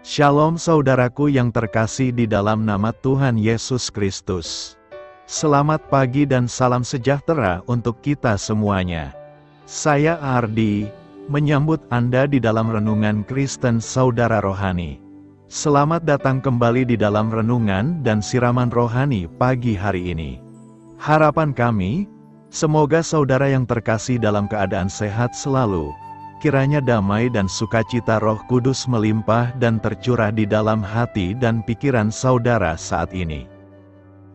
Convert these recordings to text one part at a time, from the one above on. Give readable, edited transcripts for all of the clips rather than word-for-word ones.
Shalom saudaraku yang terkasih di dalam nama Tuhan Yesus Kristus. Selamat pagi dan salam sejahtera untuk kita semuanya. Saya Ardi, menyambut Anda di dalam Renungan Kristen Saudara Rohani. Selamat datang kembali di dalam renungan dan siraman rohani pagi hari ini. Harapan kami, semoga saudara yang terkasih dalam keadaan sehat selalu. Kiranya damai dan sukacita Roh Kudus melimpah dan tercurah di dalam hati dan pikiran saudara saat ini.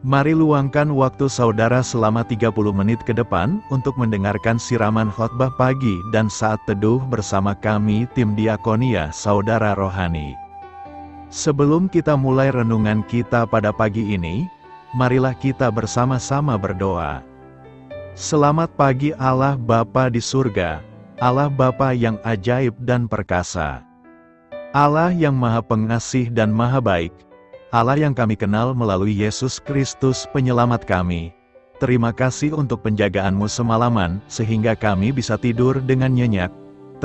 Mari luangkan waktu saudara selama 30 menit ke depan untuk mendengarkan siraman khotbah pagi dan saat teduh bersama kami tim Diakonia Saudara Rohani. Sebelum kita mulai renungan kita pada pagi ini, marilah kita bersama-sama berdoa. Selamat pagi Allah Bapa di surga, Allah Bapa yang ajaib dan perkasa. Allah yang Maha Pengasih dan Maha Baik. Allah yang kami kenal melalui Yesus Kristus penyelamat kami. Terima kasih untuk penjagaan-Mu semalaman, sehingga kami bisa tidur dengan nyenyak.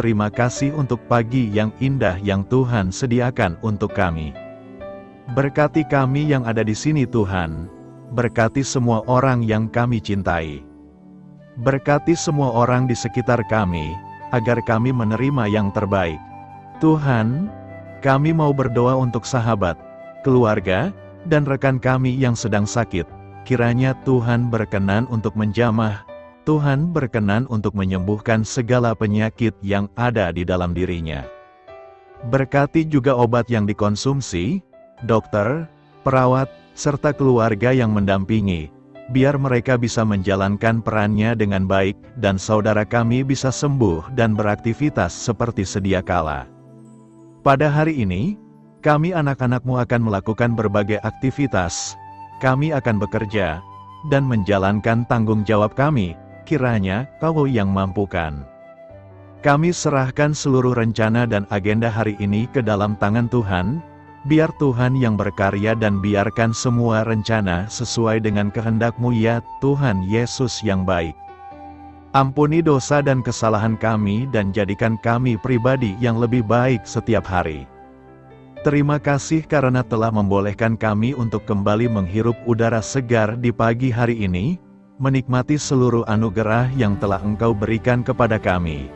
Terima kasih untuk pagi yang indah yang Tuhan sediakan untuk kami. Berkati kami yang ada di sini Tuhan. Berkati semua orang yang kami cintai. Berkati semua orang di sekitar kami, agar kami menerima yang terbaik. Tuhan, kami mau berdoa untuk sahabat, keluarga, dan rekan kami yang sedang sakit. Kiranya Tuhan berkenan untuk menjamah, Tuhan berkenan untuk menyembuhkan segala penyakit yang ada di dalam dirinya. Berkati juga obat yang dikonsumsi, dokter, perawat, serta keluarga yang mendampingi, biar mereka bisa menjalankan perannya dengan baik, dan saudara kami bisa sembuh dan beraktivitas seperti sedia kala. Pada hari ini, kami anak-anak-Mu akan melakukan berbagai aktivitas, kami akan bekerja, dan menjalankan tanggung jawab kami, kiranya Kau yang mampukan. Kami serahkan seluruh rencana dan agenda hari ini ke dalam tangan Tuhan. Biar Tuhan yang berkarya dan biarkan semua rencana sesuai dengan kehendak-Mu ya Tuhan Yesus yang baik. Ampuni dosa dan kesalahan kami dan jadikan kami pribadi yang lebih baik setiap hari. Terima kasih karena telah membolehkan kami untuk kembali menghirup udara segar di pagi hari ini, menikmati seluruh anugerah yang telah Engkau berikan kepada kami.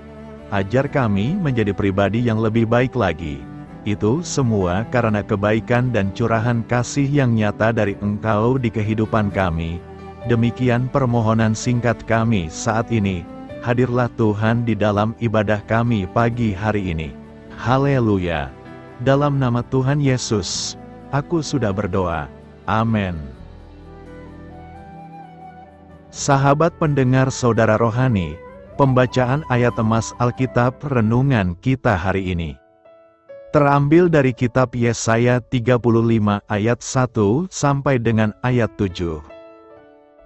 Ajar kami menjadi pribadi yang lebih baik lagi. Itu semua karena kebaikan dan curahan kasih yang nyata dari Engkau di kehidupan kami. Demikian permohonan singkat kami saat ini. Hadirlah Tuhan di dalam ibadah kami pagi hari ini. Haleluya. Dalam nama Tuhan Yesus, aku sudah berdoa. Amin. Sahabat pendengar saudara rohani, pembacaan ayat emas Alkitab renungan kita hari ini terambil dari kitab Yesaya 35 ayat 1 sampai dengan ayat 7.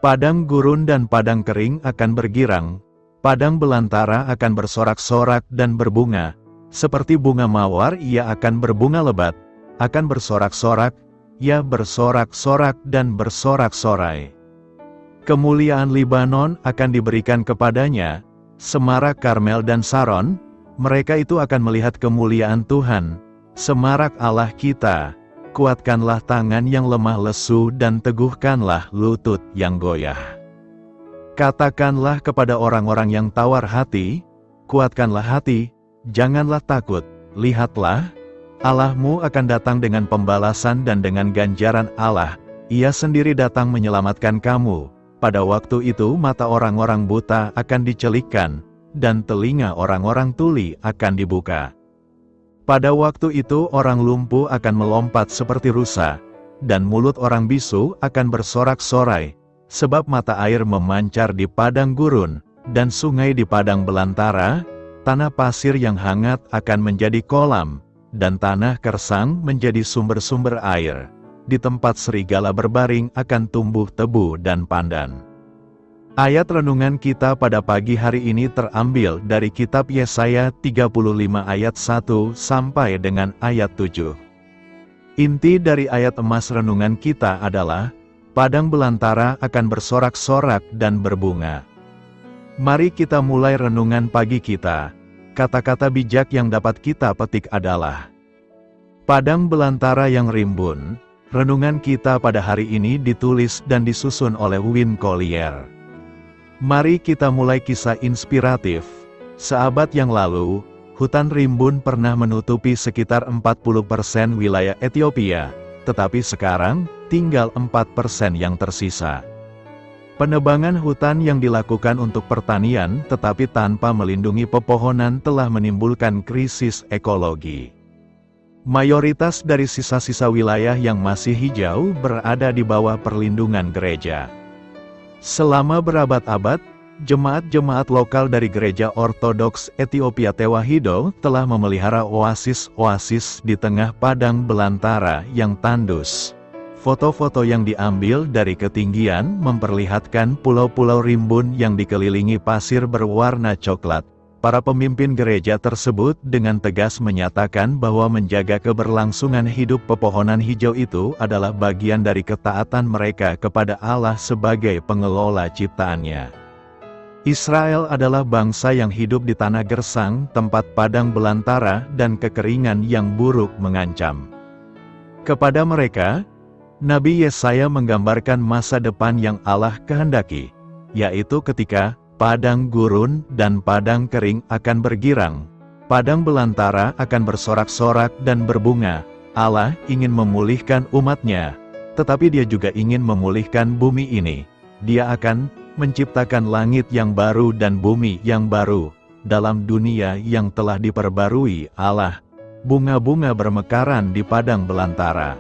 Padang gurun dan padang kering akan bergirang, padang belantara akan bersorak-sorak dan berbunga, seperti bunga mawar ia akan berbunga lebat, akan bersorak-sorak, ia bersorak-sorak dan bersorak-sorai. Kemuliaan Libanon akan diberikan kepadanya, semarak Karmel dan Saron, mereka itu akan melihat kemuliaan Tuhan, semarak Allah kita. Kuatkanlah tangan yang lemah lesu dan teguhkanlah lutut yang goyah. Katakanlah kepada orang-orang yang tawar hati, kuatkanlah hati, janganlah takut, lihatlah, Allahmu akan datang dengan pembalasan dan dengan ganjaran Allah, Ia sendiri datang menyelamatkan kamu. Pada waktu itu mata orang-orang buta akan dicelikkan, dan telinga orang-orang tuli akan dibuka. Pada waktu itu orang lumpuh akan melompat seperti rusa, dan mulut orang bisu akan bersorak-sorai, sebab mata air memancar di padang gurun, dan sungai di padang belantara, tanah pasir yang hangat akan menjadi kolam, dan tanah kersang menjadi sumber-sumber air. Di tempat serigala berbaring akan tumbuh tebu dan pandan. Ayat renungan kita pada pagi hari ini terambil dari kitab Yesaya 35 ayat 1 sampai dengan ayat 7. Inti dari ayat emas renungan kita adalah, padang belantara akan bersorak-sorak dan berbunga. Mari kita mulai renungan pagi kita. Kata-kata bijak yang dapat kita petik adalah, Padang belantara yang rimbun. Renungan kita pada hari ini ditulis dan disusun oleh Win Collier. Mari kita mulai kisah inspiratif. Seabad yang lalu, hutan rimbun pernah menutupi sekitar 40% wilayah Ethiopia, tetapi sekarang, tinggal 4% yang tersisa. Penebangan hutan yang dilakukan untuk pertanian tetapi tanpa melindungi pepohonan telah menimbulkan krisis ekologi. Mayoritas dari sisa-sisa wilayah yang masih hijau berada di bawah perlindungan gereja. Selama berabad-abad, jemaat-jemaat lokal dari gereja Ortodoks Ethiopia Tewahido telah memelihara oasis-oasis di tengah padang belantara yang tandus. Foto-foto yang diambil dari ketinggian memperlihatkan pulau-pulau rimbun yang dikelilingi pasir berwarna coklat. Para pemimpin gereja tersebut dengan tegas menyatakan bahwa menjaga keberlangsungan hidup pepohonan hijau itu adalah bagian dari ketaatan mereka kepada Allah sebagai pengelola ciptaannya. Israel adalah bangsa yang hidup di tanah gersang, tempat padang belantara, dan kekeringan yang buruk mengancam. Kepada mereka, Nabi Yesaya menggambarkan masa depan yang Allah kehendaki, yaitu ketika padang gurun dan padang kering akan bergirang. Padang belantara akan bersorak-sorak dan berbunga. Allah ingin memulihkan umatnya, tetapi Dia juga ingin memulihkan bumi ini. Dia akan menciptakan langit yang baru dan bumi yang baru. Dalam dunia yang telah diperbarui Allah, bunga-bunga bermekaran di padang belantara.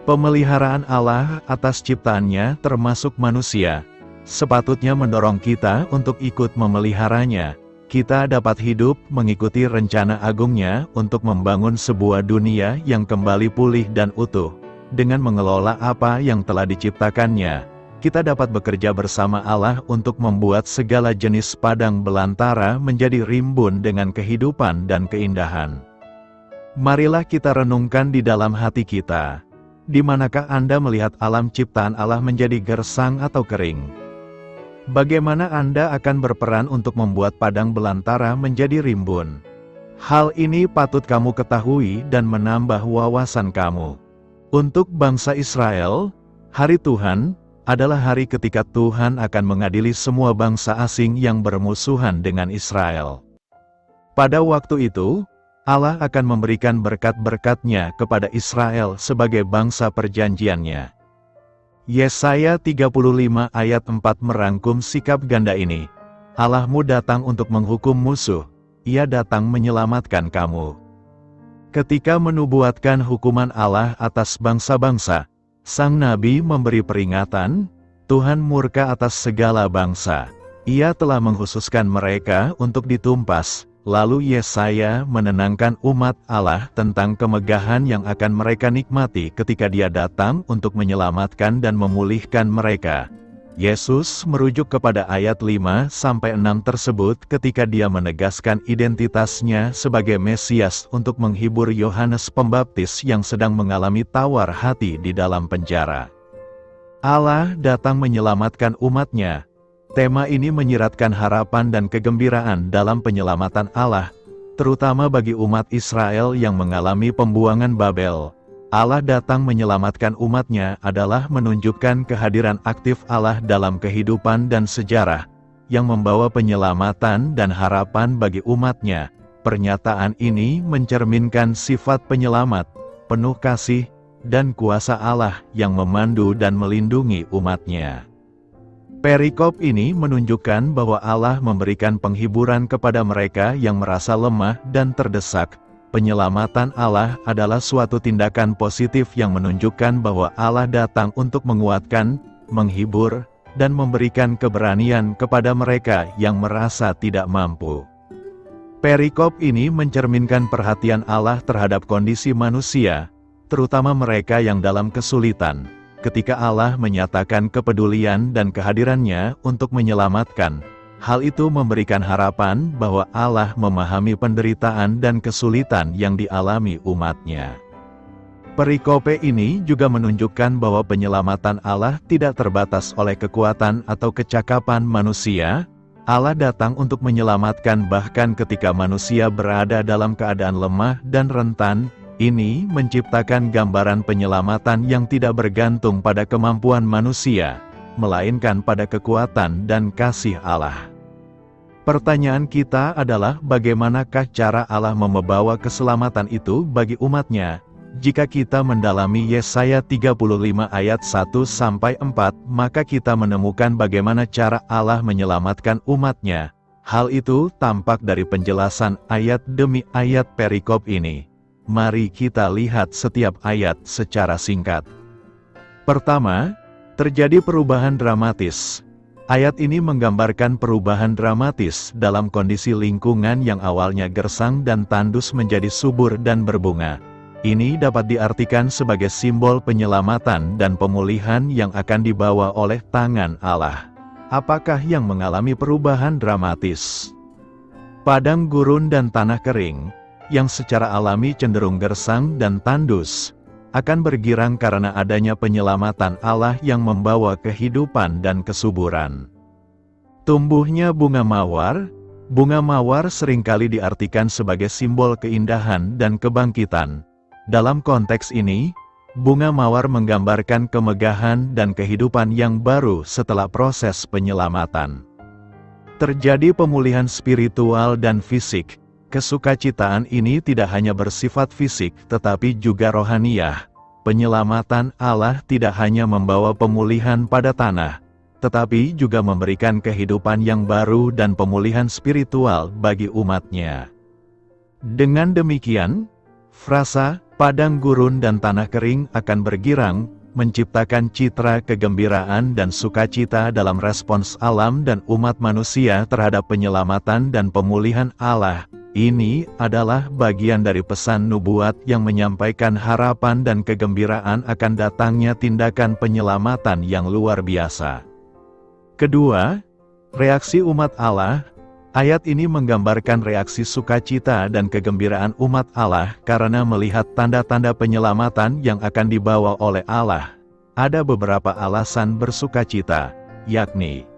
Pemeliharaan Allah atas ciptaannya termasuk manusia sepatutnya mendorong kita untuk ikut memeliharanya. Kita dapat hidup mengikuti rencana agungnya untuk membangun sebuah dunia yang kembali pulih dan utuh. Dengan mengelola apa yang telah diciptakannya, kita dapat bekerja bersama Allah untuk membuat segala jenis padang belantara menjadi rimbun dengan kehidupan dan keindahan. Marilah kita renungkan di dalam hati kita. Di manakah Anda melihat alam ciptaan Allah menjadi gersang atau kering? Bagaimana Anda akan berperan untuk membuat padang belantara menjadi rimbun? Hal ini patut kamu ketahui dan menambah wawasan kamu. Untuk bangsa Israel, hari Tuhan adalah hari ketika Tuhan akan mengadili semua bangsa asing yang bermusuhan dengan Israel. Pada waktu itu, Allah akan memberikan berkat-berkat-Nya kepada Israel sebagai bangsa perjanjiannya. Yesaya 35 ayat 4 merangkum sikap ganda ini. Allahmu datang untuk menghukum musuh, Ia datang menyelamatkan kamu. Ketika menubuatkan hukuman Allah atas bangsa-bangsa, Sang Nabi memberi peringatan, Tuhan murka atas segala bangsa. Ia telah mengkhususkan mereka untuk ditumpas. Lalu Yesaya menenangkan umat Allah tentang kemegahan yang akan mereka nikmati ketika Dia datang untuk menyelamatkan dan memulihkan mereka. Yesus merujuk kepada ayat 5-6 tersebut ketika Dia menegaskan identitasnya sebagai Mesias untuk menghibur Yohanes Pembaptis yang sedang mengalami tawar hati di dalam penjara. Allah datang menyelamatkan umatnya. Tema ini menyiratkan harapan dan kegembiraan dalam penyelamatan Allah, terutama bagi umat Israel yang mengalami pembuangan Babel. Allah datang menyelamatkan umatnya adalah menunjukkan kehadiran aktif Allah dalam kehidupan dan sejarah, yang membawa penyelamatan dan harapan bagi umatnya. Pernyataan ini mencerminkan sifat penyelamat, penuh kasih, dan kuasa Allah yang memandu dan melindungi umatnya. Perikop ini menunjukkan bahwa Allah memberikan penghiburan kepada mereka yang merasa lemah dan terdesak. Penyelamatan Allah adalah suatu tindakan positif yang menunjukkan bahwa Allah datang untuk menguatkan, menghibur, dan memberikan keberanian kepada mereka yang merasa tidak mampu. Perikop ini mencerminkan perhatian Allah terhadap kondisi manusia, terutama mereka yang dalam kesulitan. Ketika Allah menyatakan kepedulian dan kehadirannya untuk menyelamatkan, hal itu memberikan harapan bahwa Allah memahami penderitaan dan kesulitan yang dialami umatnya. Perikope ini juga menunjukkan bahwa penyelamatan Allah tidak terbatas oleh kekuatan atau kecakapan manusia. Allah datang untuk menyelamatkan bahkan ketika manusia berada dalam keadaan lemah dan rentan. Ini menciptakan gambaran penyelamatan yang tidak bergantung pada kemampuan manusia, melainkan pada kekuatan dan kasih Allah. Pertanyaan kita adalah bagaimanakah cara Allah membawa keselamatan itu bagi umatnya? Jika kita mendalami Yesaya 35 ayat 1-4, maka kita menemukan bagaimana cara Allah menyelamatkan umatnya. Hal itu tampak dari penjelasan ayat demi ayat perikop ini. Mari kita lihat setiap ayat secara singkat. Pertama, terjadi perubahan dramatis. Ayat ini menggambarkan perubahan dramatis dalam kondisi lingkungan yang awalnya gersang dan tandus menjadi subur dan berbunga. Ini dapat diartikan sebagai simbol penyelamatan dan pemulihan yang akan dibawa oleh tangan Allah. Apakah yang mengalami perubahan dramatis? Padang gurun dan tanah kering, yang secara alami cenderung gersang dan tandus, akan bergirang karena adanya penyelamatan Allah yang membawa kehidupan dan kesuburan. Tumbuhnya bunga mawar seringkali diartikan sebagai simbol keindahan dan kebangkitan. Dalam konteks ini, bunga mawar menggambarkan kemegahan dan kehidupan yang baru setelah proses penyelamatan. Terjadi pemulihan spiritual dan fisik. Kesukacitaan ini tidak hanya bersifat fisik tetapi juga rohaniah. Penyelamatan Allah tidak hanya membawa pemulihan pada tanah, tetapi juga memberikan kehidupan yang baru dan pemulihan spiritual bagi umatnya. Dengan demikian, frasa padang gurun dan tanah kering akan bergirang, menciptakan citra kegembiraan dan sukacita dalam respons alam dan umat manusia terhadap penyelamatan dan pemulihan Allah. Ini adalah bagian dari pesan nubuat yang menyampaikan harapan dan kegembiraan akan datangnya tindakan penyelamatan yang luar biasa. Kedua, reaksi umat Allah. Ayat ini menggambarkan reaksi sukacita dan kegembiraan umat Allah karena melihat tanda-tanda penyelamatan yang akan dibawa oleh Allah. Ada beberapa alasan bersukacita, yakni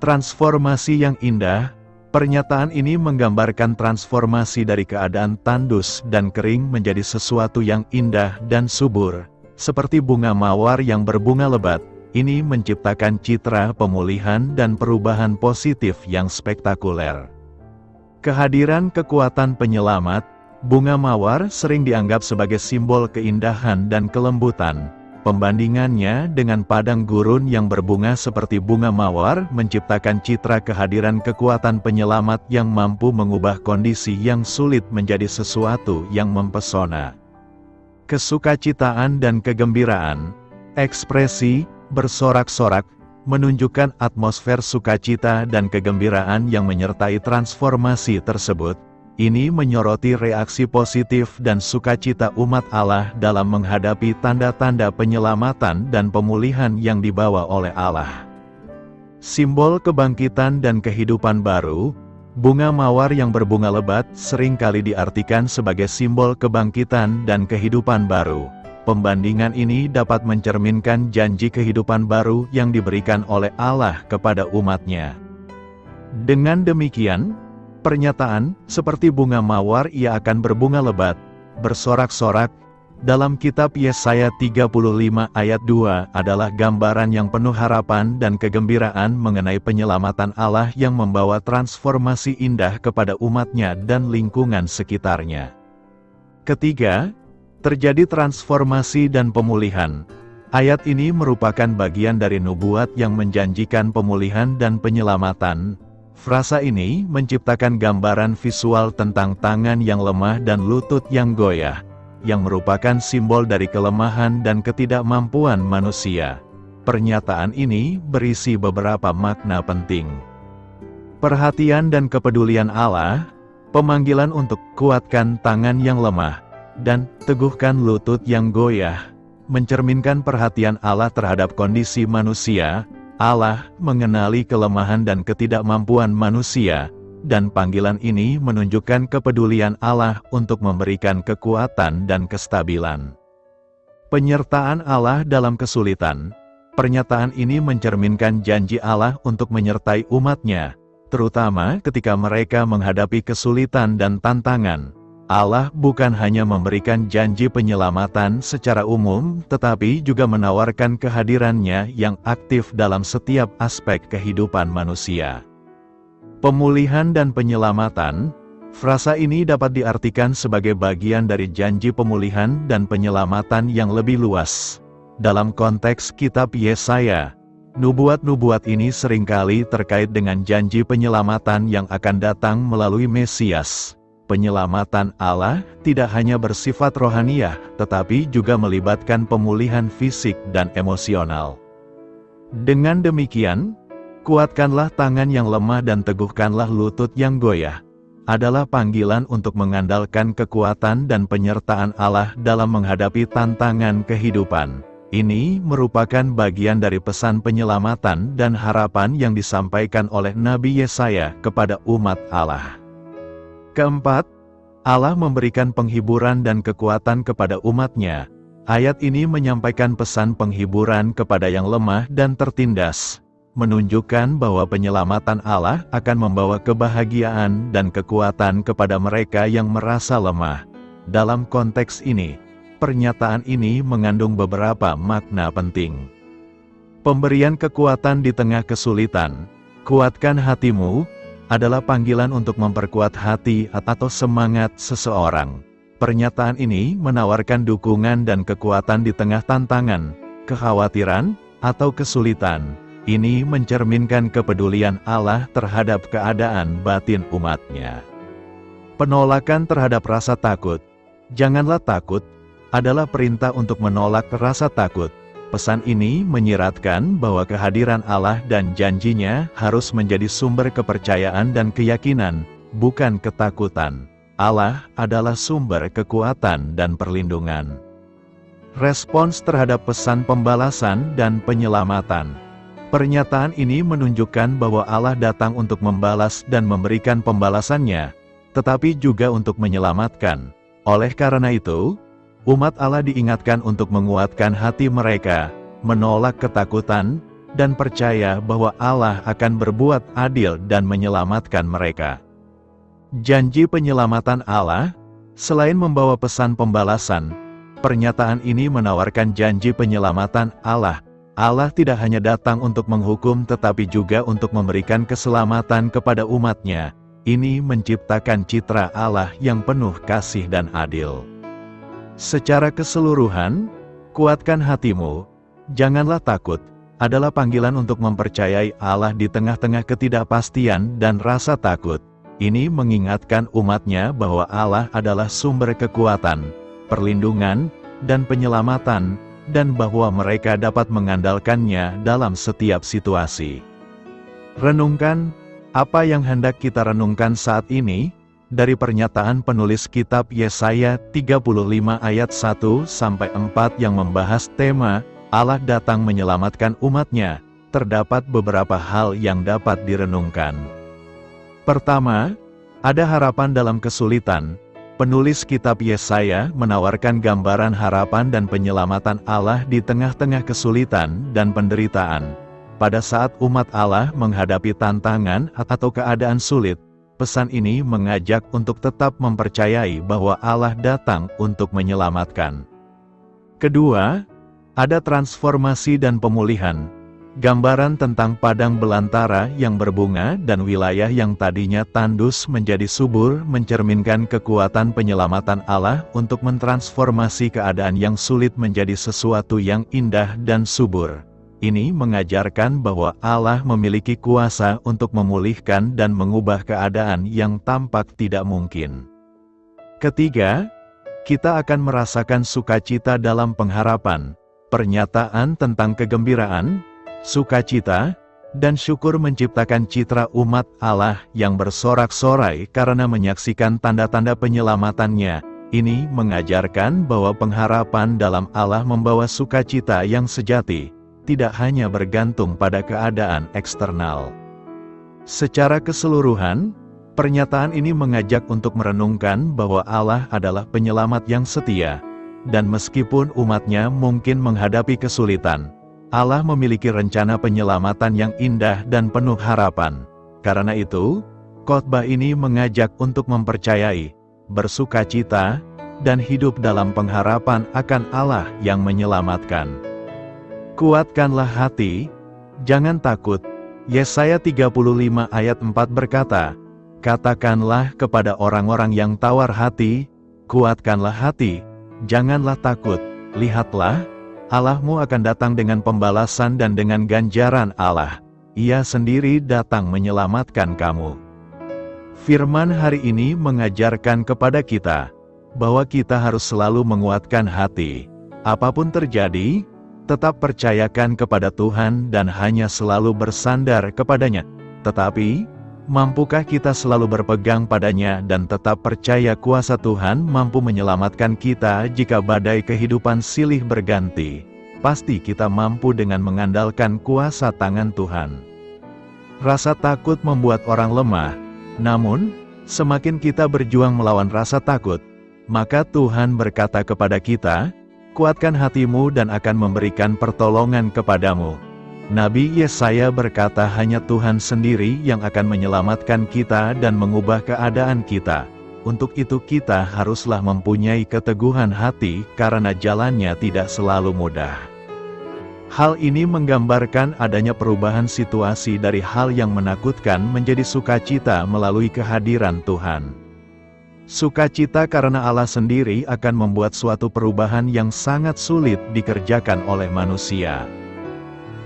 transformasi yang indah. Pernyataan ini menggambarkan transformasi dari keadaan tandus dan kering menjadi sesuatu yang indah dan subur. Seperti bunga mawar yang berbunga lebat, ini menciptakan citra pemulihan dan perubahan positif yang spektakuler. Kehadiran kekuatan penyelamat, bunga mawar sering dianggap sebagai simbol keindahan dan kelembutan. Pembandingannya dengan padang gurun yang berbunga seperti bunga mawar menciptakan citra kehadiran kekuatan penyelamat yang mampu mengubah kondisi yang sulit menjadi sesuatu yang mempesona. Kesukacitaan dan kegembiraan, ekspresi bersorak-sorak, menunjukkan atmosfer sukacita dan kegembiraan yang menyertai transformasi tersebut. Ini menyoroti reaksi positif dan sukacita umat Allah dalam menghadapi tanda-tanda penyelamatan dan pemulihan yang dibawa oleh Allah. Simbol kebangkitan dan kehidupan baru, bunga mawar yang berbunga lebat seringkali diartikan sebagai simbol kebangkitan dan kehidupan baru. Pembandingan ini dapat mencerminkan janji kehidupan baru yang diberikan oleh Allah kepada umatnya. Dengan demikian, pernyataan, seperti bunga mawar ia akan berbunga lebat, bersorak-sorak, dalam kitab Yesaya 35 ayat 2 adalah gambaran yang penuh harapan dan kegembiraan mengenai penyelamatan Allah yang membawa transformasi indah kepada umatnya dan lingkungan sekitarnya. Ketiga, terjadi transformasi dan pemulihan. Ayat ini merupakan bagian dari nubuat yang menjanjikan pemulihan dan penyelamatan. Frasa ini menciptakan gambaran visual tentang tangan yang lemah dan lutut yang goyah, yang merupakan simbol dari kelemahan dan ketidakmampuan manusia. Pernyataan ini berisi beberapa makna penting. Perhatian dan kepedulian Allah, pemanggilan untuk kuatkan tangan yang lemah, dan teguhkan lutut yang goyah, mencerminkan perhatian Allah terhadap kondisi manusia. Allah mengenali kelemahan dan ketidakmampuan manusia, dan panggilan ini menunjukkan kepedulian Allah untuk memberikan kekuatan dan kestabilan. Penyertaan Allah dalam kesulitan. Pernyataan ini mencerminkan janji Allah untuk menyertai umatnya, terutama ketika mereka menghadapi kesulitan dan tantangan. Allah bukan hanya memberikan janji penyelamatan secara umum, tetapi juga menawarkan kehadirannya yang aktif dalam setiap aspek kehidupan manusia. Pemulihan dan penyelamatan, frasa ini dapat diartikan sebagai bagian dari janji pemulihan dan penyelamatan yang lebih luas. Dalam konteks kitab Yesaya, nubuat-nubuat ini seringkali terkait dengan janji penyelamatan yang akan datang melalui Mesias. Penyelamatan Allah tidak hanya bersifat rohaniah, tetapi juga melibatkan pemulihan fisik dan emosional. Dengan demikian, kuatkanlah tangan yang lemah dan teguhkanlah lutut yang goyah, adalah panggilan untuk mengandalkan kekuatan dan penyertaan Allah dalam menghadapi tantangan kehidupan. Ini merupakan bagian dari pesan penyelamatan dan harapan yang disampaikan oleh Nabi Yesaya kepada umat Allah. Keempat, Allah memberikan penghiburan dan kekuatan kepada umatnya. Ayat ini menyampaikan pesan penghiburan kepada yang lemah dan tertindas, menunjukkan bahwa penyelamatan Allah akan membawa kebahagiaan dan kekuatan kepada mereka yang merasa lemah. Dalam konteks ini, pernyataan ini mengandung beberapa makna penting. Pemberian kekuatan di tengah kesulitan, kuatkan hatimu, adalah panggilan untuk memperkuat hati atau semangat seseorang. Pernyataan ini menawarkan dukungan dan kekuatan di tengah tantangan, kekhawatiran, atau kesulitan. Ini mencerminkan kepedulian Allah terhadap keadaan batin umatnya. Penolakan terhadap rasa takut, janganlah takut, adalah perintah untuk menolak rasa takut. Pesan ini menyiratkan bahwa kehadiran Allah dan janjinya harus menjadi sumber kepercayaan dan keyakinan, bukan ketakutan. Allah adalah sumber kekuatan dan perlindungan. Respons terhadap pesan pembalasan dan penyelamatan. Pernyataan ini menunjukkan bahwa Allah datang untuk membalas dan memberikan pembalasannya, tetapi juga untuk menyelamatkan. Oleh karena itu, umat Allah diingatkan untuk menguatkan hati mereka, menolak ketakutan, dan percaya bahwa Allah akan berbuat adil dan menyelamatkan mereka. Janji penyelamatan Allah, selain membawa pesan pembalasan, pernyataan ini menawarkan janji penyelamatan Allah. Allah tidak hanya datang untuk menghukum tetapi juga untuk memberikan keselamatan kepada umatnya. Ini menciptakan citra Allah yang penuh kasih dan adil. Secara keseluruhan, kuatkan hatimu, janganlah takut, adalah panggilan untuk mempercayai Allah di tengah-tengah ketidakpastian dan rasa takut. Ini mengingatkan umatnya bahwa Allah adalah sumber kekuatan, perlindungan, dan penyelamatan, dan bahwa mereka dapat mengandalkannya dalam setiap situasi. Renungkan, apa yang hendak kita renungkan saat ini? Dari pernyataan penulis kitab Yesaya 35 ayat 1-4 yang membahas tema, Allah datang menyelamatkan umatnya, terdapat beberapa hal yang dapat direnungkan. Pertama, ada harapan dalam kesulitan. Penulis kitab Yesaya menawarkan gambaran harapan dan penyelamatan Allah di tengah-tengah kesulitan dan penderitaan. Pada saat umat Allah menghadapi tantangan atau keadaan sulit, pesan ini mengajak untuk tetap mempercayai bahwa Allah datang untuk menyelamatkan. Kedua, ada transformasi dan pemulihan. Gambaran tentang padang belantara yang berbunga dan wilayah yang tadinya tandus menjadi subur mencerminkan kekuatan penyelamatan Allah untuk mentransformasi keadaan yang sulit menjadi sesuatu yang indah dan subur. Ini mengajarkan bahwa Allah memiliki kuasa untuk memulihkan dan mengubah keadaan yang tampak tidak mungkin. Ketiga, kita akan merasakan sukacita dalam pengharapan. Pernyataan tentang kegembiraan, sukacita, dan syukur menciptakan citra umat Allah yang bersorak-sorai karena menyaksikan tanda-tanda penyelamatannya. Ini mengajarkan bahwa pengharapan dalam Allah membawa sukacita yang sejati, tidak hanya bergantung pada keadaan eksternal. Secara keseluruhan, pernyataan ini mengajak untuk merenungkan bahwa Allah adalah penyelamat yang setia, dan meskipun umatnya mungkin menghadapi kesulitan, Allah memiliki rencana penyelamatan yang indah dan penuh harapan. Karena itu, khotbah ini mengajak untuk mempercayai bersukacita, dan hidup dalam pengharapan akan Allah yang menyelamatkan. Kuatkanlah hati, jangan takut. Yesaya 35 ayat 4 berkata, katakanlah kepada orang-orang yang tawar hati, kuatkanlah hati, janganlah takut, lihatlah, Allahmu akan datang dengan pembalasan dan dengan ganjaran Allah. Ia sendiri datang menyelamatkan kamu. Firman hari ini mengajarkan kepada kita, bahwa kita harus selalu menguatkan hati. Apapun terjadi, tetap percayakan kepada Tuhan dan hanya selalu bersandar kepadanya. Tetapi, mampukah kita selalu berpegang padanya dan tetap percaya kuasa Tuhan mampu menyelamatkan kita jika badai kehidupan silih berganti? Pasti kita mampu dengan mengandalkan kuasa tangan Tuhan. Rasa takut membuat orang lemah, namun, semakin kita berjuang melawan rasa takut, maka Tuhan berkata kepada kita, kuatkan hatimu dan akan memberikan pertolongan kepadamu. Nabi Yesaya berkata hanya Tuhan sendiri yang akan menyelamatkan kita dan mengubah keadaan kita. Untuk itu kita haruslah mempunyai keteguhan hati karena jalannya tidak selalu mudah. Hal ini menggambarkan adanya perubahan situasi dari hal yang menakutkan menjadi sukacita melalui kehadiran Tuhan. Sukacita karena Allah sendiri akan membuat suatu perubahan yang sangat sulit dikerjakan oleh manusia.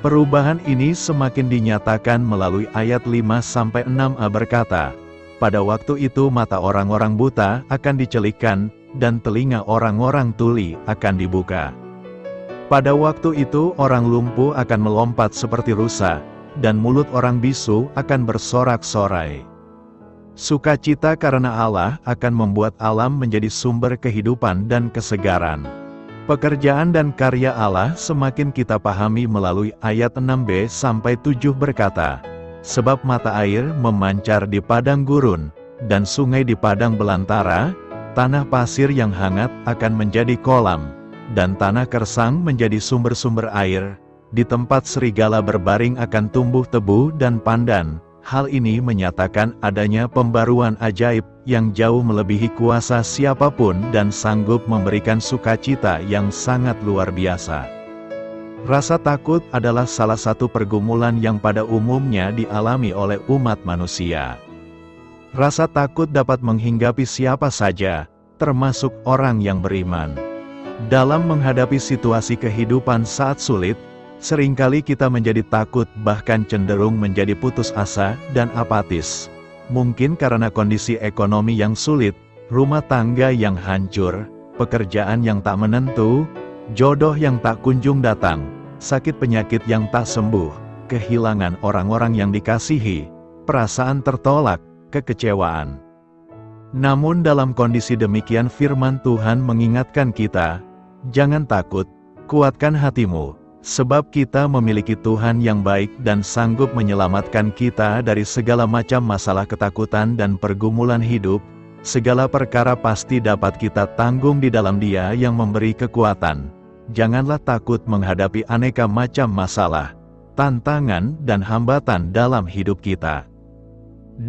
Perubahan ini semakin dinyatakan melalui ayat 5-6a berkata, pada waktu itu mata orang-orang buta akan dicelikkan, dan telinga orang-orang tuli akan dibuka. Pada waktu itu orang lumpuh akan melompat seperti rusa, dan mulut orang bisu akan bersorak-sorai. Sukacita karena Allah akan membuat alam menjadi sumber kehidupan dan kesegaran. Pekerjaan dan karya Allah semakin kita pahami melalui ayat 6b-7 berkata, sebab mata air memancar di padang gurun, dan sungai di padang belantara, tanah pasir yang hangat akan menjadi kolam, dan tanah kersang menjadi sumber-sumber air, di tempat serigala berbaring akan tumbuh tebu dan pandan. Hal ini menyatakan adanya pembaruan ajaib yang jauh melebihi kuasa siapapun dan sanggup memberikan sukacita yang sangat luar biasa. Rasa takut adalah salah satu pergumulan yang pada umumnya dialami oleh umat manusia. Rasa takut dapat menghinggapi siapa saja, termasuk orang yang beriman. Dalam menghadapi situasi kehidupan saat sulit, seringkali kita menjadi takut bahkan cenderung menjadi putus asa dan apatis. Mungkin karena kondisi ekonomi yang sulit, rumah tangga yang hancur, pekerjaan yang tak menentu, jodoh yang tak kunjung datang, sakit penyakit yang tak sembuh, kehilangan orang-orang yang dikasihi, perasaan tertolak, kekecewaan. Namun dalam kondisi demikian firman Tuhan mengingatkan kita, jangan takut, kuatkan hatimu. Sebab kita memiliki Tuhan yang baik dan sanggup menyelamatkan kita dari segala macam masalah ketakutan dan pergumulan hidup. Segala perkara pasti dapat kita tanggung di dalam Dia yang memberi kekuatan. Janganlah takut menghadapi aneka macam masalah, tantangan dan hambatan dalam hidup kita.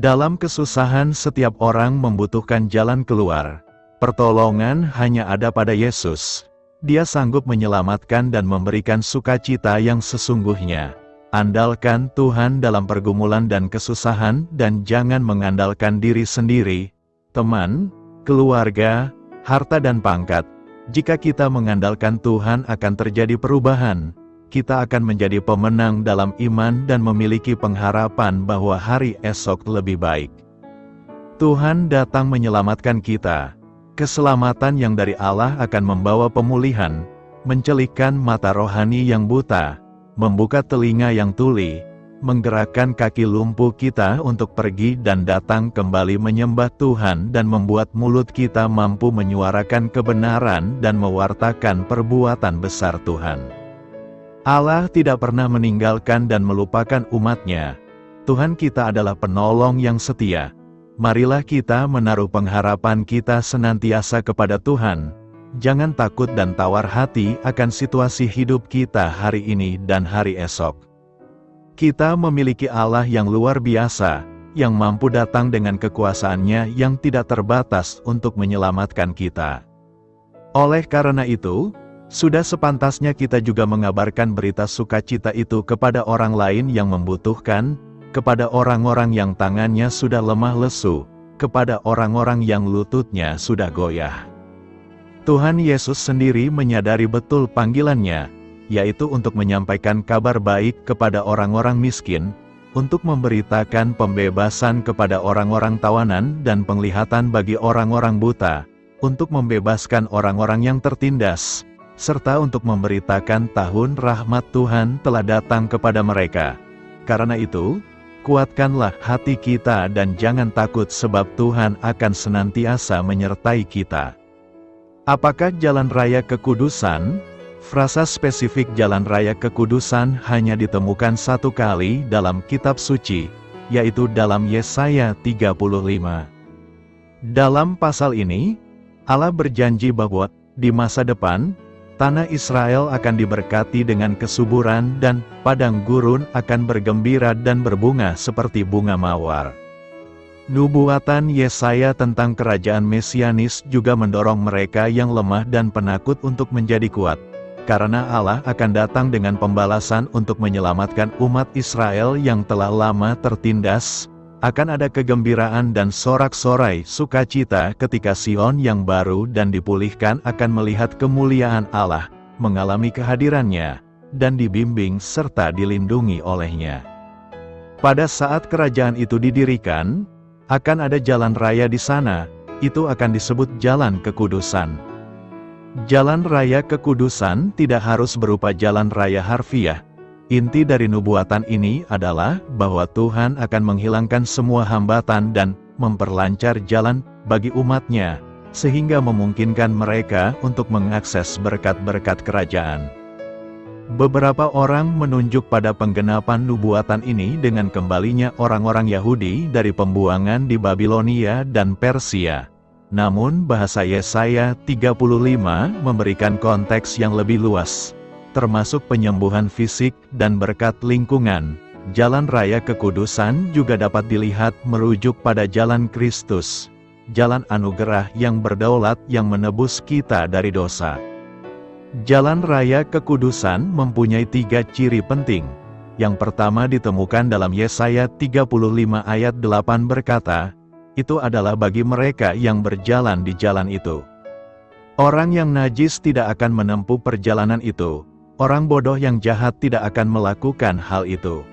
Dalam kesusahan setiap orang membutuhkan jalan keluar. Pertolongan hanya ada pada Yesus. Dia sanggup menyelamatkan dan memberikan sukacita yang sesungguhnya. Andalkan Tuhan dalam pergumulan dan kesusahan dan jangan mengandalkan diri sendiri, teman, keluarga, harta dan pangkat. Jika kita mengandalkan Tuhan akan terjadi perubahan. Kita akan menjadi pemenang dalam iman dan memiliki pengharapan bahwa hari esok lebih baik. Tuhan datang menyelamatkan kita. Keselamatan yang dari Allah akan membawa pemulihan, mencelikkan mata rohani yang buta, membuka telinga yang tuli, menggerakkan kaki lumpuh kita untuk pergi dan datang kembali menyembah Tuhan dan membuat mulut kita mampu menyuarakan kebenaran dan mewartakan perbuatan besar Tuhan. Allah tidak pernah meninggalkan dan melupakan umat-Nya. Tuhan kita adalah penolong yang setia. Marilah kita menaruh pengharapan kita senantiasa kepada Tuhan. Jangan takut dan tawar hati akan situasi hidup kita hari ini dan hari esok. Kita memiliki Allah yang luar biasa, yang mampu datang dengan kekuasaannya yang tidak terbatas untuk menyelamatkan kita. Oleh karena itu, sudah sepantasnya kita juga mengabarkan berita sukacita itu kepada orang lain yang membutuhkan, kepada orang-orang yang tangannya sudah lemah lesu, kepada orang-orang yang lututnya sudah goyah. Tuhan Yesus sendiri menyadari betul panggilannya, yaitu untuk menyampaikan kabar baik kepada orang-orang miskin, untuk memberitakan pembebasan kepada orang-orang tawanan dan penglihatan bagi orang-orang buta, untuk membebaskan orang-orang yang tertindas, serta untuk memberitakan tahun rahmat Tuhan telah datang kepada mereka. Karena itu, kuatkanlah hati kita dan jangan takut sebab Tuhan akan senantiasa menyertai kita. Apakah jalan raya kekudusan? Frasa spesifik jalan raya kekudusan hanya ditemukan satu kali dalam kitab suci, yaitu dalam Yesaya 35. Dalam pasal ini, Allah berjanji bahwa di masa depan, tanah Israel akan diberkati dengan kesuburan dan padang gurun akan bergembira dan berbunga seperti bunga mawar. Nubuatan Yesaya tentang kerajaan Mesianis juga mendorong mereka yang lemah dan penakut untuk menjadi kuat. Karena Allah akan datang dengan pembalasan untuk menyelamatkan umat Israel yang telah lama tertindas, akan ada kegembiraan dan sorak-sorai sukacita ketika Sion yang baru dan dipulihkan akan melihat kemuliaan Allah, mengalami kehadirannya, dan dibimbing serta dilindungi olehnya. Pada saat kerajaan itu didirikan, akan ada jalan raya di sana, itu akan disebut jalan kekudusan. Jalan raya kekudusan tidak harus berupa jalan raya harfiah. Inti dari nubuatan ini adalah bahwa Tuhan akan menghilangkan semua hambatan dan memperlancar jalan bagi umatnya, sehingga memungkinkan mereka untuk mengakses berkat-berkat kerajaan. Beberapa orang menunjuk pada penggenapan nubuatan ini dengan kembalinya orang-orang Yahudi dari pembuangan di Babilonia dan Persia. Namun bahasa Yesaya 35 memberikan konteks yang lebih luas, termasuk penyembuhan fisik dan berkat lingkungan. Jalan raya kekudusan juga dapat dilihat merujuk pada jalan Kristus, jalan anugerah yang berdaulat yang menebus kita dari dosa. Jalan raya kekudusan mempunyai 3 ciri penting. Yang pertama ditemukan dalam Yesaya 35 ayat 8 berkata, itu adalah bagi mereka yang berjalan di jalan itu. Orang yang najis tidak akan menempuh perjalanan itu. Orang bodoh yang jahat tidak akan melakukan hal itu.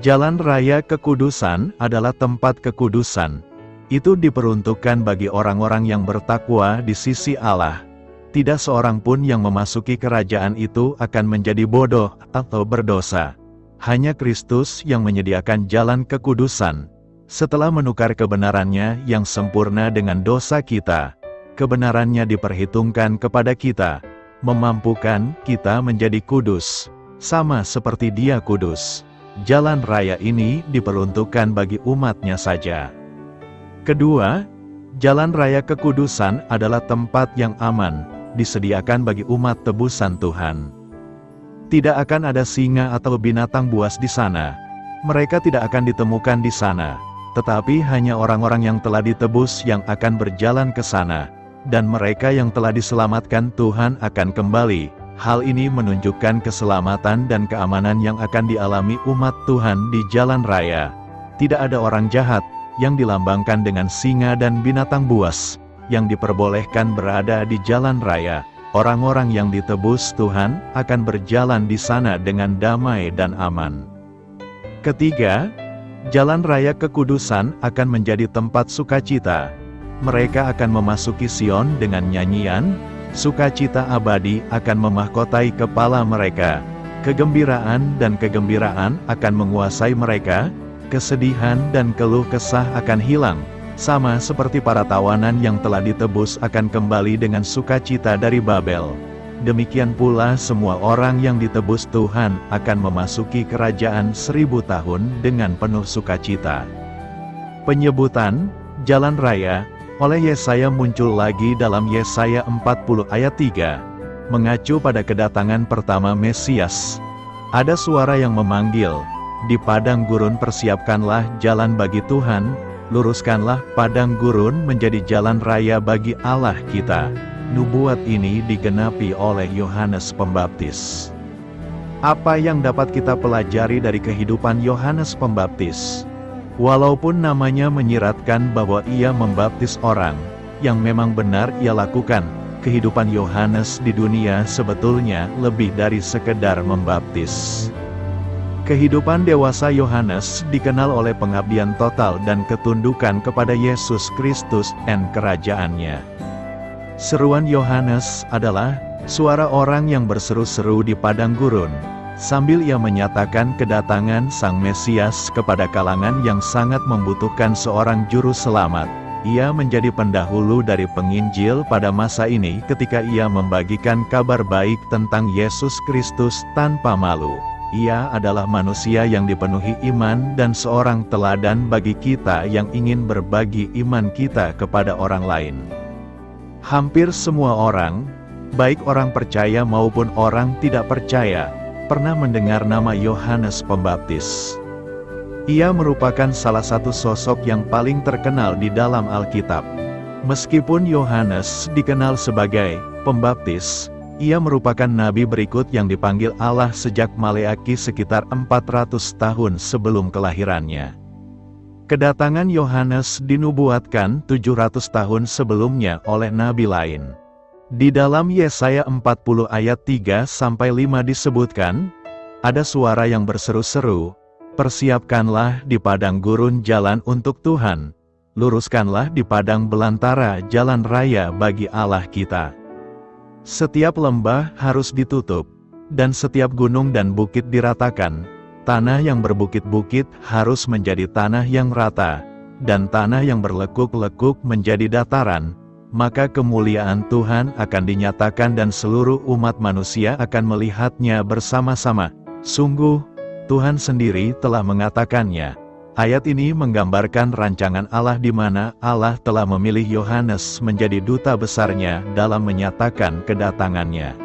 Jalan raya kekudusan adalah tempat kekudusan. Itu diperuntukkan bagi orang-orang yang bertakwa di sisi Allah. Tidak seorang pun yang memasuki kerajaan itu akan menjadi bodoh atau berdosa. Hanya Kristus yang menyediakan jalan kekudusan. Setelah menukar kebenarannya yang sempurna dengan dosa kita, kebenarannya diperhitungkan kepada kita, memampukan kita menjadi kudus, sama seperti Dia kudus. Jalan raya ini diperuntukkan bagi umatnya saja. Kedua, jalan raya kekudusan adalah tempat yang aman, disediakan bagi umat tebusan Tuhan. Tidak akan ada singa atau binatang buas di sana. Mereka tidak akan ditemukan di sana. Tetapi hanya orang-orang yang telah ditebus yang akan berjalan ke sana, dan mereka yang telah diselamatkan Tuhan akan kembali. Hal ini menunjukkan keselamatan dan keamanan yang akan dialami umat Tuhan di jalan raya. Tidak ada orang jahat, yang dilambangkan dengan singa dan binatang buas, yang diperbolehkan berada di jalan raya. Orang-orang yang ditebus Tuhan akan berjalan di sana dengan damai dan aman. Ketiga, jalan raya kekudusan akan menjadi tempat sukacita. Mereka akan memasuki Sion dengan nyanyian, sukacita abadi akan memahkotai kepala mereka. Kegembiraan dan kegembiraan akan menguasai mereka, kesedihan dan keluh kesah akan hilang. Sama seperti para tawanan yang telah ditebus akan kembali dengan sukacita dari Babel. Demikian pula semua orang yang ditebus Tuhan akan memasuki kerajaan 1000 tahun dengan penuh sukacita. Penyebutan jalan raya oleh Yesaya muncul lagi dalam Yesaya 40 ayat 3, mengacu pada kedatangan pertama Mesias. Ada suara yang memanggil, di padang gurun persiapkanlah jalan bagi Tuhan, luruskanlah padang gurun menjadi jalan raya bagi Allah kita. Nubuat ini digenapi oleh Yohanes Pembaptis. Apa yang dapat kita pelajari dari kehidupan Yohanes Pembaptis? Walaupun namanya menyiratkan bahwa ia membaptis orang, yang memang benar ia lakukan, kehidupan Yohanes di dunia sebetulnya lebih dari sekedar membaptis. Kehidupan dewasa Yohanes dikenal oleh pengabdian total dan ketundukan kepada Yesus Kristus dan kerajaannya. Seruan Yohanes adalah suara orang yang berseru-seru di padang gurun, sambil ia menyatakan kedatangan Sang Mesias kepada kalangan yang sangat membutuhkan seorang juru selamat. Ia menjadi pendahulu dari penginjil pada masa ini ketika ia membagikan kabar baik tentang Yesus Kristus tanpa malu. Ia adalah manusia yang dipenuhi iman dan seorang teladan bagi kita yang ingin berbagi iman kita kepada orang lain. Hampir semua orang, baik orang percaya maupun orang tidak percaya, pernah mendengar nama Yohanes Pembaptis. Ia merupakan salah satu sosok yang paling terkenal di dalam Alkitab. Meskipun Yohanes dikenal sebagai pembaptis, ia merupakan nabi berikut yang dipanggil Allah sejak Maleaki sekitar 400 tahun sebelum kelahirannya. Kedatangan Yohanes dinubuatkan 700 tahun sebelumnya oleh nabi lain. Di dalam Yesaya 40 ayat 3-5 disebutkan, ada suara yang berseru-seru, "Persiapkanlah di padang gurun jalan untuk Tuhan, luruskanlah di padang belantara jalan raya bagi Allah kita." Setiap lembah harus ditutup, dan setiap gunung dan bukit diratakan. Tanah yang berbukit-bukit harus menjadi tanah yang rata, dan tanah yang berlekuk-lekuk menjadi dataran. Maka kemuliaan Tuhan akan dinyatakan dan seluruh umat manusia akan melihatnya bersama-sama. Sungguh, Tuhan sendiri telah mengatakannya. Ayat ini menggambarkan rancangan Allah di mana Allah telah memilih Yohanes menjadi duta besarnya dalam menyatakan kedatangannya.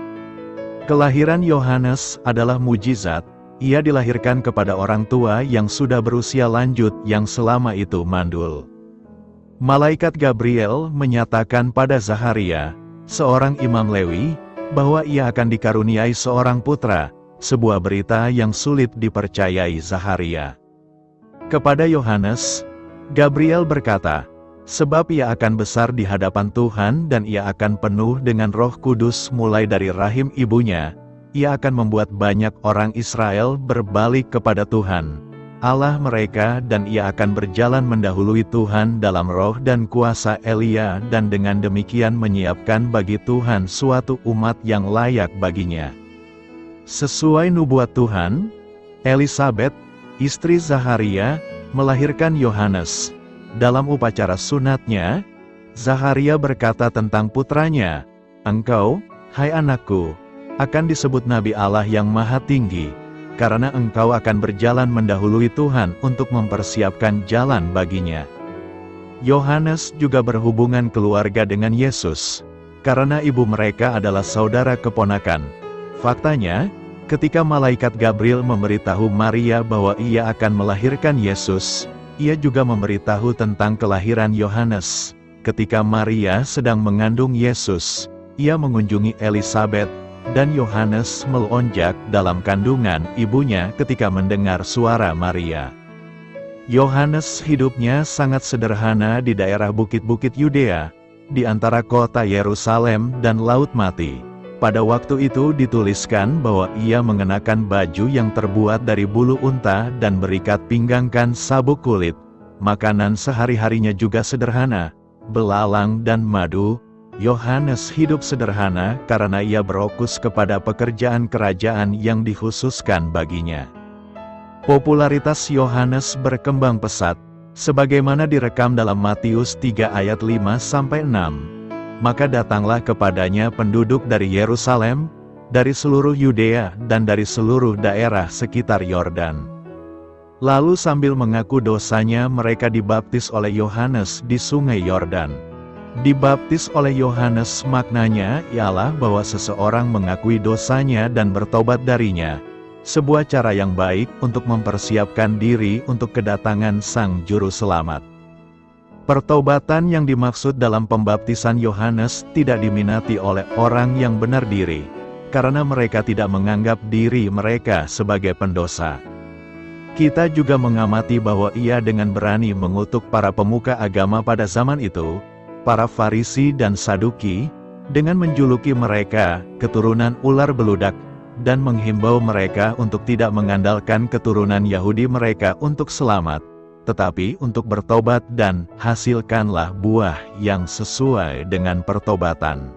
Kelahiran Yohanes adalah mujizat. Ia dilahirkan kepada orang tua yang sudah berusia lanjut yang selama itu mandul. Malaikat Gabriel menyatakan pada Zaharia, seorang imam Lewi, bahwa ia akan dikaruniai seorang putra, sebuah berita yang sulit dipercayai Zaharia. Kepada Yohanes, Gabriel berkata, sebab ia akan besar di hadapan Tuhan dan ia akan penuh dengan Roh Kudus mulai dari rahim ibunya. Ia akan membuat banyak orang Israel berbalik kepada Tuhan, Allah mereka, dan ia akan berjalan mendahului Tuhan dalam roh dan kuasa Elia, dan dengan demikian menyiapkan bagi Tuhan suatu umat yang layak baginya. Sesuai nubuat Tuhan, Elisabet, istri Zaharia, melahirkan Yohanes. Dalam upacara sunatnya, Zaharia berkata tentang putranya, "Engkau, hai anakku, akan disebut Nabi Allah yang Maha Tinggi, karena engkau akan berjalan mendahului Tuhan untuk mempersiapkan jalan baginya." Yohanes juga berhubungan keluarga dengan Yesus, karena ibu mereka adalah saudara keponakan. Faktanya, ketika malaikat Gabriel memberitahu Maria bahwa ia akan melahirkan Yesus, ia juga memberitahu tentang kelahiran Yohanes. Ketika Maria sedang mengandung Yesus, ia mengunjungi Elisabet, dan Yohanes melonjak dalam kandungan ibunya ketika mendengar suara Maria. Yohanes hidupnya sangat sederhana di daerah bukit-bukit Yudea, di antara kota Yerusalem dan Laut Mati. Pada waktu itu dituliskan bahwa ia mengenakan baju yang terbuat dari bulu unta dan berikat pinggangkan sabuk kulit. Makanan sehari-harinya juga sederhana, belalang dan madu. Yohanes hidup sederhana karena ia berfokus kepada pekerjaan kerajaan yang dikhususkan baginya. Popularitas Yohanes berkembang pesat, sebagaimana direkam dalam Matius 3 ayat 5-6. Maka datanglah kepadanya penduduk dari Yerusalem, dari seluruh Yudea dan dari seluruh daerah sekitar Yordan. Lalu sambil mengaku dosanya mereka dibaptis oleh Yohanes di sungai Yordan. Dibaptis oleh Yohanes maknanya ialah bahwa seseorang mengakui dosanya dan bertobat darinya. sebuah cara yang baik untuk mempersiapkan diri untuk kedatangan Sang Juru Selamat. Pertobatan yang dimaksud dalam pembaptisan Yohanes tidak diminati oleh orang yang benar diri, karena mereka tidak menganggap diri mereka sebagai pendosa. Kita juga mengamati bahwa ia dengan berani mengutuk para pemuka agama pada zaman itu, para Farisi dan Saduki, dengan menjuluki mereka keturunan ular beludak, dan menghimbau mereka untuk tidak mengandalkan keturunan Yahudi mereka untuk selamat, tetapi untuk bertobat dan hasilkanlah buah yang sesuai dengan pertobatan.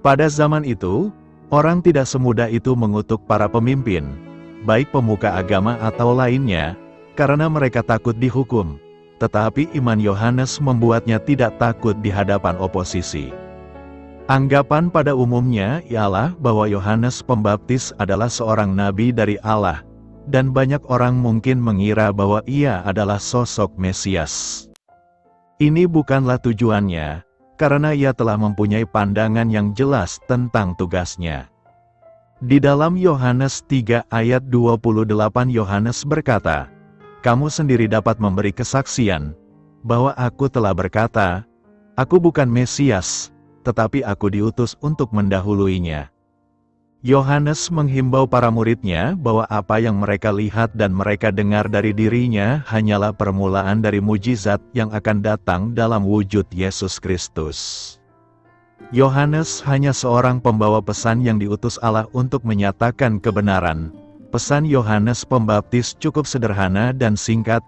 Pada zaman itu, orang tidak semudah itu mengutuk para pemimpin, baik pemuka agama atau lainnya, karena mereka takut dihukum, tetapi iman Yohanes membuatnya tidak takut di hadapan oposisi. Anggapan pada umumnya ialah bahwa Yohanes Pembaptis adalah seorang nabi dari Allah, dan banyak orang mungkin mengira bahwa ia adalah sosok Mesias. Ini bukanlah tujuannya, karena ia telah mempunyai pandangan yang jelas tentang tugasnya. Di dalam Yohanes 3 ayat 28 Yohanes berkata, "Kamu sendiri dapat memberi kesaksian, bahwa aku telah berkata, aku bukan Mesias, tetapi aku diutus untuk mendahuluinya." Yohanes menghimbau para muridnya bahwa apa yang mereka lihat dan mereka dengar dari dirinya hanyalah permulaan dari mujizat yang akan datang dalam wujud Yesus Kristus. Yohanes hanya seorang pembawa pesan yang diutus Allah untuk menyatakan kebenaran. Pesan Yohanes Pembaptis cukup sederhana dan singkat,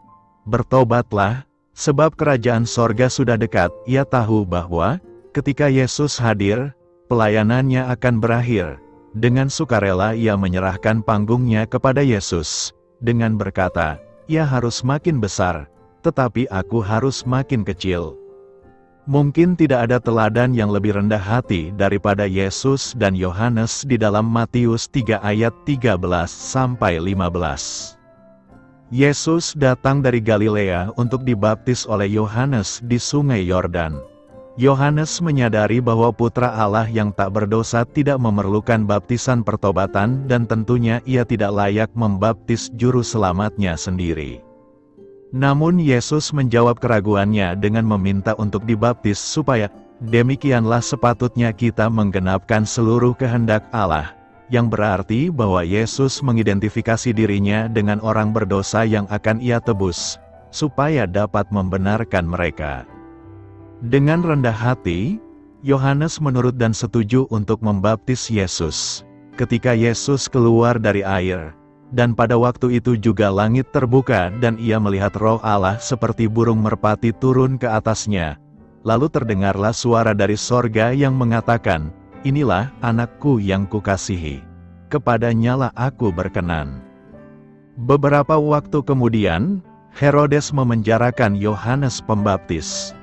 "Bertobatlah, sebab kerajaan sorga sudah dekat." Ia tahu bahwa ketika Yesus hadir, pelayanannya akan berakhir. Dengan sukarela ia menyerahkan panggungnya kepada Yesus, dengan berkata, "Ia harus makin besar, tetapi aku harus makin kecil." Mungkin tidak ada teladan yang lebih rendah hati daripada Yesus dan Yohanes di dalam Matius 3 ayat 13-15. Yesus datang dari Galilea untuk dibaptis oleh Yohanes di Sungai Yordan. Yohanes menyadari bahwa Putra Allah yang tak berdosa tidak memerlukan baptisan pertobatan dan tentunya ia tidak layak membaptis juru selamatnya sendiri. Namun Yesus menjawab keraguannya dengan meminta untuk dibaptis supaya demikianlah sepatutnya kita menggenapkan seluruh kehendak Allah, yang berarti bahwa Yesus mengidentifikasi dirinya dengan orang berdosa yang akan ia tebus, supaya dapat membenarkan mereka. Dengan rendah hati, Yohanes menurut dan setuju untuk membaptis Yesus. Ketika Yesus keluar dari air, dan pada waktu itu juga langit terbuka dan ia melihat Roh Allah seperti burung merpati turun ke atasnya. Lalu terdengarlah suara dari sorga yang mengatakan, "Inilah anakku yang kukasihi. Kepadanyalah aku berkenan." Beberapa waktu kemudian, Herodes memenjarakan Yohanes Pembaptis.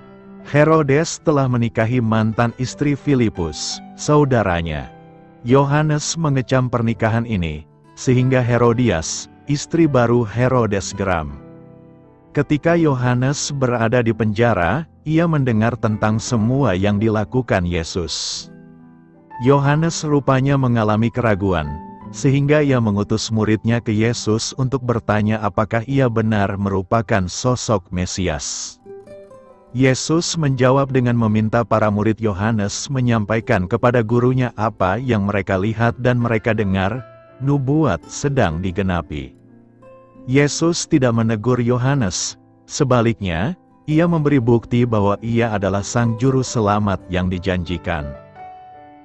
Herodes telah menikahi mantan istri Filipus, saudaranya. Yohanes mengecam pernikahan ini, sehingga Herodias, istri baru Herodes geram. Ketika Yohanes berada di penjara, ia mendengar tentang semua yang dilakukan Yesus. Yohanes rupanya mengalami keraguan, sehingga ia mengutus muridnya ke Yesus untuk bertanya apakah ia benar merupakan sosok Mesias. Yesus menjawab dengan meminta para murid Yohanes menyampaikan kepada gurunya apa yang mereka lihat dan mereka dengar. Nubuat sedang digenapi. Yesus tidak menegur Yohanes, sebaliknya, ia memberi bukti bahwa ia adalah Sang Juru Selamat yang dijanjikan.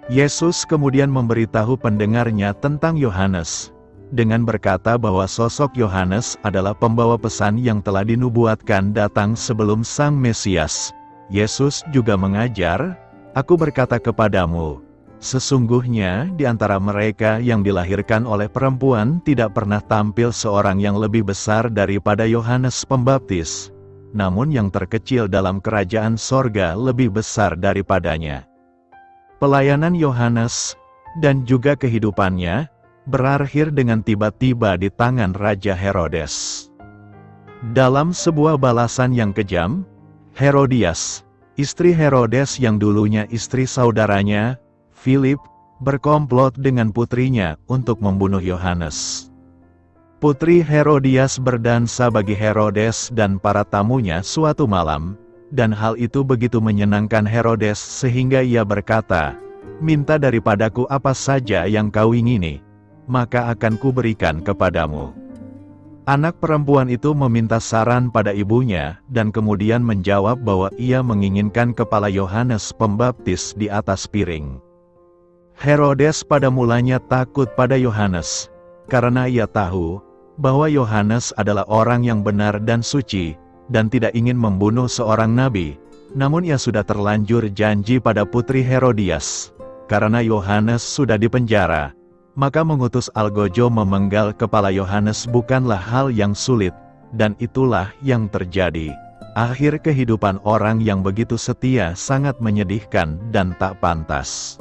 Yesus kemudian memberitahu pendengarnya tentang Yohanes, dengan berkata bahwa sosok Yohanes adalah pembawa pesan yang telah dinubuatkan datang sebelum Sang Mesias. Yesus juga mengajar, "Aku berkata kepadamu, sesungguhnya di antara mereka yang dilahirkan oleh perempuan tidak pernah tampil seorang yang lebih besar daripada Yohanes Pembaptis, namun yang terkecil dalam kerajaan sorga lebih besar daripadanya." Pelayanan Yohanes, dan juga kehidupannya, berakhir dengan tiba-tiba di tangan Raja Herodes. Dalam sebuah balasan yang kejam, Herodias, istri Herodes yang dulunya istri saudaranya, Philip, berkomplot dengan putrinya untuk membunuh Yohanes. Putri Herodias berdansa bagi Herodes dan para tamunya suatu malam, dan hal itu begitu menyenangkan Herodes sehingga ia berkata, "Minta daripadaku apa saja yang kau ingini, maka akan kuberikan kepadamu." Anak perempuan itu meminta saran pada ibunya, dan kemudian menjawab bahwa ia menginginkan kepala Yohanes Pembaptis di atas piring. Herodes pada mulanya takut pada Yohanes, karena ia tahu bahwa Yohanes adalah orang yang benar dan suci, dan tidak ingin membunuh seorang nabi. Namun ia sudah terlanjur janji pada Putri Herodias, karena Yohanes sudah dipenjara, maka mengutus algojo memenggal kepala Yohanes bukanlah hal yang sulit, dan itulah yang terjadi. Akhir kehidupan orang yang begitu setia sangat menyedihkan dan tak pantas.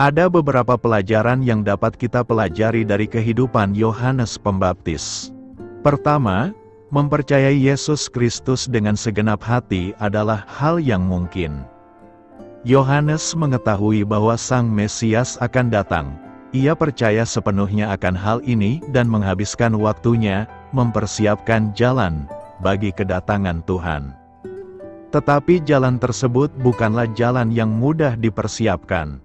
Ada beberapa pelajaran yang dapat kita pelajari dari kehidupan Yohanes Pembaptis. Pertama, mempercayai Yesus Kristus dengan segenap hati adalah hal yang mungkin. Yohanes mengetahui bahwa Sang Mesias akan datang. Ia percaya sepenuhnya akan hal ini dan menghabiskan waktunya mempersiapkan jalan bagi kedatangan Tuhan. Tetapi jalan tersebut bukanlah jalan yang mudah dipersiapkan.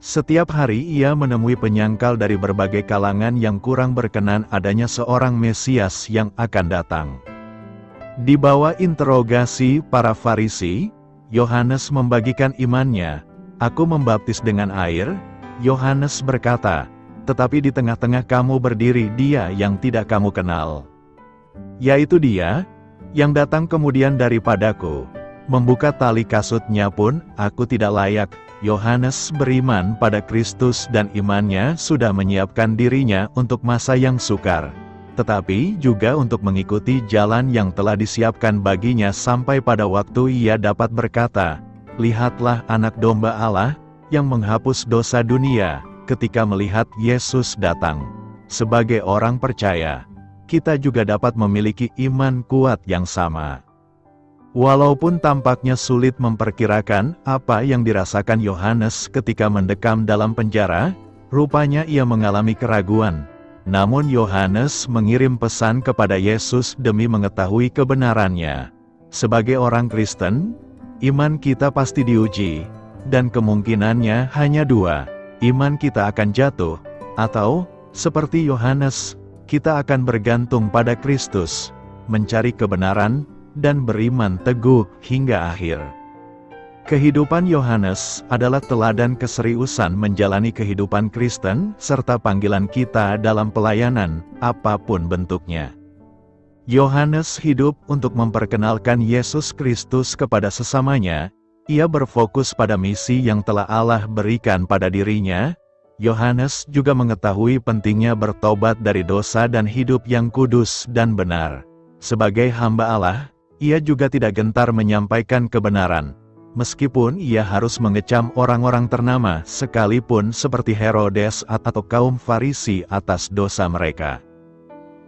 Setiap hari ia menemui penyangkal dari berbagai kalangan yang kurang berkenan adanya seorang Mesias yang akan datang. Di bawah interogasi para Farisi, Yohanes membagikan imannya. "Aku membaptis dengan air," Yohanes berkata, "tetapi di tengah-tengah kamu berdiri Dia yang tidak kamu kenal. Yaitu Dia, yang datang kemudian daripadaku. Membuka tali kasutnya pun aku tidak layak." Yohanes beriman pada Kristus dan imannya sudah menyiapkan dirinya untuk masa yang sukar, tetapi juga untuk mengikuti jalan yang telah disiapkan baginya sampai pada waktu ia dapat berkata, "Lihatlah Anak Domba Allah, yang menghapus dosa dunia." Ketika melihat Yesus datang, sebagai orang percaya, kita juga dapat memiliki iman kuat yang sama. Walaupun tampaknya sulit memperkirakan apa yang dirasakan Yohanes ketika mendekam dalam penjara, rupanya ia mengalami keraguan. Namun Yohanes mengirim pesan kepada Yesus demi mengetahui kebenarannya. Sebagai orang Kristen, iman kita pasti diuji, dan kemungkinannya hanya dua: iman kita akan jatuh, atau, seperti Yohanes, kita akan bergantung pada Kristus, mencari kebenaran, dan beriman teguh hingga akhir. Kehidupan Yohanes adalah teladan keseriusan menjalani kehidupan Kristen, serta panggilan kita dalam pelayanan, apapun bentuknya. Yohanes hidup untuk memperkenalkan Yesus Kristus kepada sesamanya. Ia berfokus pada misi yang telah Allah berikan pada dirinya. Yohanes juga mengetahui pentingnya bertobat dari dosa dan hidup yang kudus dan benar. Sebagai hamba Allah, ia juga tidak gentar menyampaikan kebenaran, meskipun ia harus mengecam orang-orang ternama sekalipun seperti Herodes atau kaum Farisi atas dosa mereka.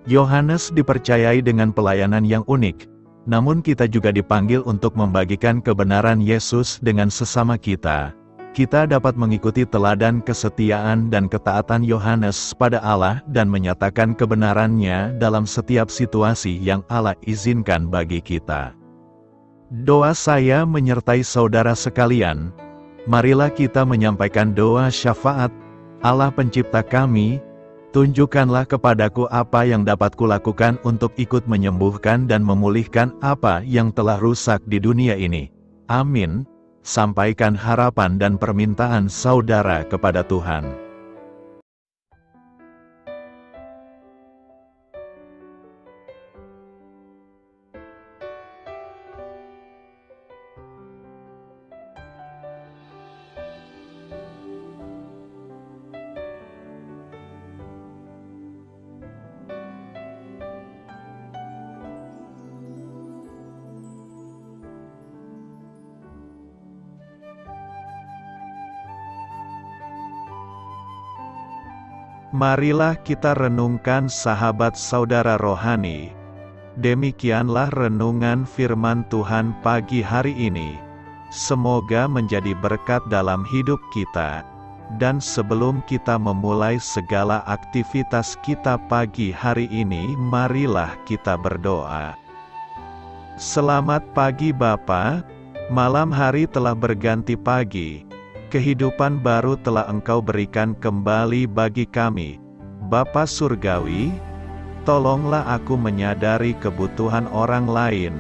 Yohanes dipercayai dengan pelayanan yang unik, namun kita juga dipanggil untuk membagikan kebenaran Yesus dengan sesama kita. Kita dapat mengikuti teladan kesetiaan dan ketaatan Yohanes pada Allah dan menyatakan kebenarannya dalam setiap situasi yang Allah izinkan bagi kita. Doa saya menyertai saudara sekalian. Marilah kita menyampaikan doa syafaat. Allah Pencipta kami, tunjukkanlah kepadaku apa yang dapat kulakukan untuk ikut menyembuhkan dan memulihkan apa yang telah rusak di dunia ini. Amin. Sampaikan harapan dan permintaan saudara kepada Tuhan. Marilah kita renungkan sahabat saudara rohani. Demikianlah renungan firman Tuhan pagi hari ini. Semoga menjadi berkat dalam hidup kita. Dan sebelum kita memulai segala aktivitas kita pagi hari ini, marilah kita berdoa. Selamat pagi Bapa, malam hari telah berganti pagi. Kehidupan baru telah Engkau berikan kembali bagi kami. Bapa Surgawi, tolonglah aku menyadari kebutuhan orang lain,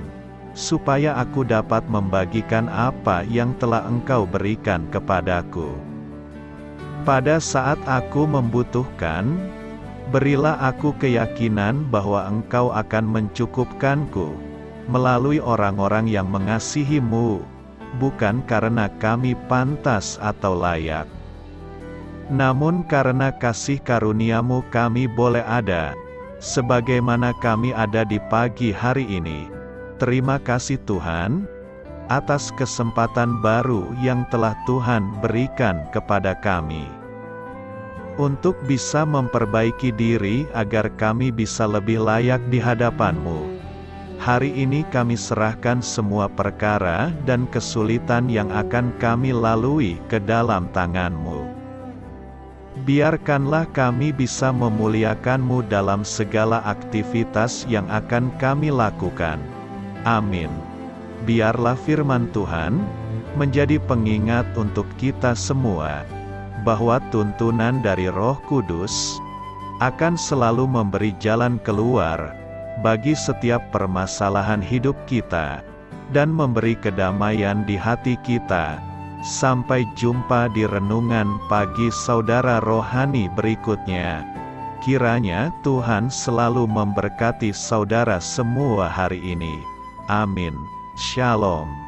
supaya aku dapat membagikan apa yang telah Engkau berikan kepadaku. Pada saat aku membutuhkan, berilah aku keyakinan bahwa Engkau akan mencukupkanku, melalui orang-orang yang mengasihi-Mu, bukan karena kami pantas atau layak, namun karena kasih karunia-Mu kami boleh ada, sebagaimana kami ada di pagi hari ini. Terima kasih Tuhan, atas kesempatan baru yang telah Tuhan berikan kepada kami, untuk bisa memperbaiki diri agar kami bisa lebih layak di hadapan-Mu. Hari ini kami serahkan semua perkara dan kesulitan yang akan kami lalui ke dalam tangan-Mu. Biarkanlah kami bisa memuliakan-Mu dalam segala aktivitas yang akan kami lakukan. Amin. Biarlah firman Tuhan menjadi pengingat untuk kita semua, bahwa tuntunan dari Roh Kudus akan selalu memberi jalan keluar bagi setiap permasalahan hidup kita, dan memberi kedamaian di hati kita. Sampai jumpa di renungan pagi saudara rohani berikutnya. Kiranya Tuhan selalu memberkati saudara semua hari ini. Amin. Shalom.